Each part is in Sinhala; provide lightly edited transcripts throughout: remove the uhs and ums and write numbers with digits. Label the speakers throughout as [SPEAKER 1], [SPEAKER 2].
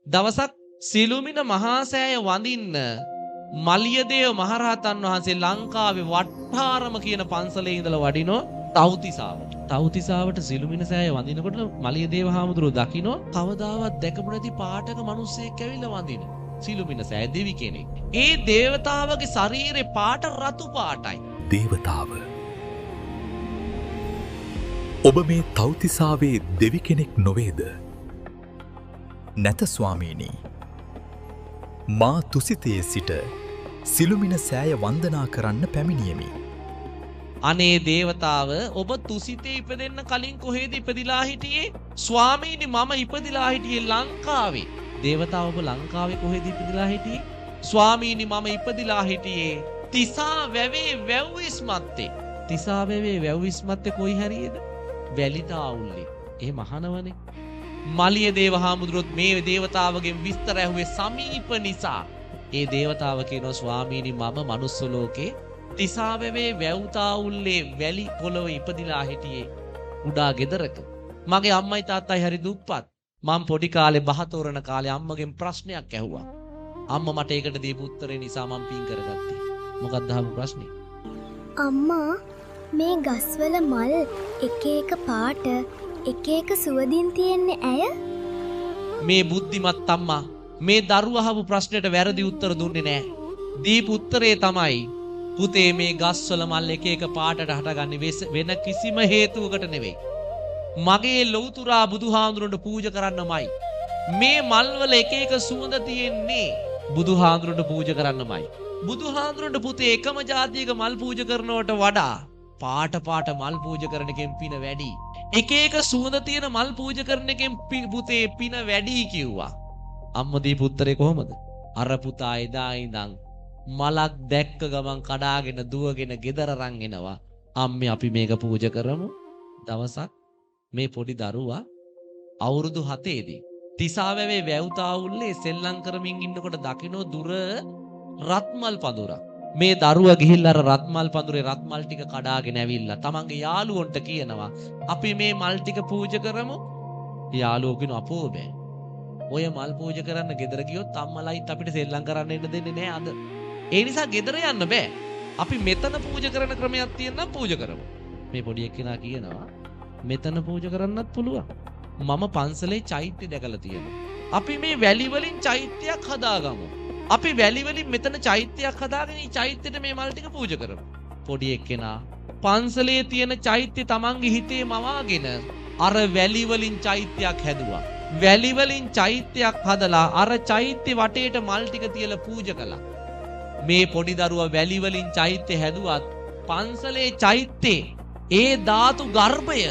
[SPEAKER 1] දවසක් සිළුමිණ මහා සෑය වඳින්න මලියදේව මහරහතන් වහන්සේ ලංකාවේ වට්ටාරම කියන පන්සලේ ඉඳලා වඩිනෝ තව්තිසාවට. තව්තිසාවට සිළුමිණ සෑය වඳිනකොට මලියදේව හාමුදුරුවෝ දකින්නෝ කවදාවත් දැකපු නැති පාටක මිනිස්සෙක් ඇවිල්ලා වඳින. සිළුමිණ සෑය දෙවි කෙනෙක්. ඒ දේවතාවගේ ශරීරේ පාට රතු පාටයි.
[SPEAKER 2] දේවතාව ඔබ මේ තව්තිසාවේ දෙවි කෙනෙක් නොවේද? නැත ස්වාමීනි. මා තුසිතයේ සිට සිළුමිණ සෑය වන්දනා කරන්න පැමිණියෙමි.
[SPEAKER 1] අනේ දේවතාව ඔබ තුසිතේ ඉපදෙන්න කලින් කොහෙද ඉපදිලා හිටියේ? ස්වාමීනි මම ඉපදිලා හිටියේ ලංකාවේ. දේවතාව ඔබ ලංකාවේ කොහෙද ඉපදිලා හිටියේ? ස්වාමීනි මම ඉපදිලා හිටියේ තිසා වැවේ වැව්විස්මත්තේ. තිසා වැවේ වැව්විස්මත්තේ කොයි හරියද? වැලිතාවුල්ලේ. ඒ මහනවනේ. මලියදේව හාමුදුරුවොත් මේ දේවතාවගෙන් විස්තර ඇහුවේ සමීප නිසා. ඒ දේවතාව කියනවා ස්වාමීනි මම මනුස්ස ලෝකේ තිසාවැවේ වැව්තාවුල්ලේ වැලි පොළොව ඉපදිලා හිටියේ කුඩා ගෙදරක. මගේ අම්මයි තාත්තයි හරි දුප්පත්. මම පොඩි කාලේ බහතෝරන කාලේ අම්මගෙන් ප්‍රශ්නයක් ඇහුවා. අම්මා මට ඒකට දීපු උත්තරේ නිසා මම පින් කරගත්තේ. මොකක්ද අහපු ප්‍රශ්නේ?
[SPEAKER 3] අම්මා මේ ගස්වල මල් එක එක පාට එක එක සුවඳින් තියෙන්නේ ඇය?
[SPEAKER 1] මේ බුද්ධිමත් අම්මා මේ දරුවා අහපු ප්‍රශ්නෙට වැරදි උත්තර දුන්නේ නැහැ. දීපු උත්තරේ තමයි පුතේ මේ ගස්වල මල් එක එක පාටට හටගන්නේ වෙන කිසිම හේතුවකට නෙවෙයි. මගේ ලෞතුරා බුදුහාඳුරන්ට පූජා කරන්නමයි. මේ මල් වල එක එක සුවඳ තියෙන්නේ බුදුහාඳුරන්ට පූජා කරන්නමයි. බුදුහාඳුරන්ට පුතේ එකම જાතියක මල් පූජා කරනවට වඩා පාට පාට මල් පූජා කරන එකෙන් පින වැඩි. එක එක සුවඳ තියෙන මල් පූජා කරන එකෙන් පුතේ පින වැඩි කිව්වා. අම්මා දීපු උත්තරේ කොහමද? අර පුතා එදා ඉඳන් මලක් දැක්ක ගමන් කඩාගෙන දුවගෙන ගෙදර රන් එනවා. අම්මේ අපි මේක පූජා කරමු. දවසක් මේ පොඩි දරුවා අවුරුදු 7 දී තිසාවැවේ වැව්තාවුල්ලේ සෙල්ලම් කරමින් ඉන්නකොට දකින්න දුර රත්මල් පඳුරක්. මේ දරුවා ගිහිල්ලා අර රත්මල් පඳුරේ රත්මල් ටික කඩාගෙන ඇවිල්ලා තමන්ගේ යාළුවන්ට කියනවා අපි මේ මල් ටික පූජා කරමු. යාළුවෝ කියනවා අපෝ බෑ. ඔය මල් පූජා කරන්න ගෙදර ගියොත් අම්මලයිත් අපිට සෙල්ලම් කරන්න එන්න දෙන්නේ නෑ අද. ඒ නිසා ගෙදර යන්න බෑ. අපි මෙතන පූජා කරන ක්‍රමයක් තියෙනවා පූජා කරමු. මේ පොඩි එක්කෙනා කියනවා මෙතන පූජා කරන්නත් පුළුවන්. මම පන්සලේ චෛත්‍ය දැකලා තියෙනවා. අපි මේ වැලි වලින් චෛත්‍යයක් හදාගමු. අපි වැලි වලින් මෙතන චෛත්‍යයක් හදාගෙන මේ චෛත්‍යෙට මේ මල් ටික පූජා කරමු. පොඩි එක්කෙනා පන්සලේ තියෙන චෛත්‍ය තමන්ගේ හිතේ මවාගෙන අර වැලි වලින් චෛත්‍යයක් හැදුවා. වැලි වලින් චෛත්‍යයක් හදලා අර චෛත්‍ය වටේට මල් ටික තියලා පූජා කළා. මේ පොඩි දරුවා වැලි වලින් චෛත්‍ය හැදුවත් පන්සලේ චෛත්‍යේ ඒ ධාතු ගර්භය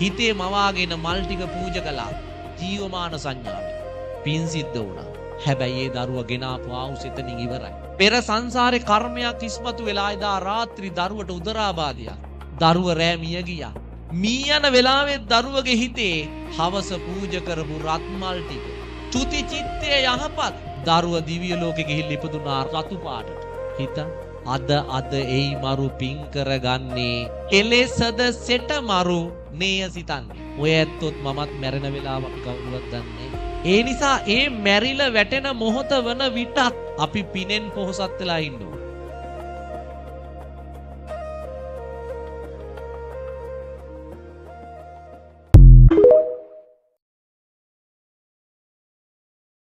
[SPEAKER 1] හිතේ මවාගෙන මල් ටික පූජා කළා. ජීවමාන සංඥාවෙන් පින් සිද්ධ වුණා. හැබැයි ඒ දරුවා ගෙනාපු ආවුස එතනින් ඉවරයි. පෙර සංසාරේ කර්මයක් ඉස්මතු වෙලා එදා රාත්‍රී දරුවට උදරාබාධයක්. දරුව රෑ මිය ගියා. මී යන වෙලාවේ දරුවගේ හිතේ හවස පූජා කරපු රත්මල් ටික චුති චිත්තේ යහපත් දරුව දිව්‍ය ලෝකෙ ගිහිල්ලා ඉපදුනා රතු පාටට. හිත අද එයි මරු පින් කරගන්නේ කෙලෙසද සෙට මරු නේය සිතන්නේ. ඔය ඇත්තොත් මමත් මැරෙන වෙලාව අපි කවුරුවත් දන්නේ. ඒ නිසා ඒ මැරිලා වැටෙන මොහොත වන විටත් අපි පිනෙන් පොහොසත් වෙලා ඉන්නවා.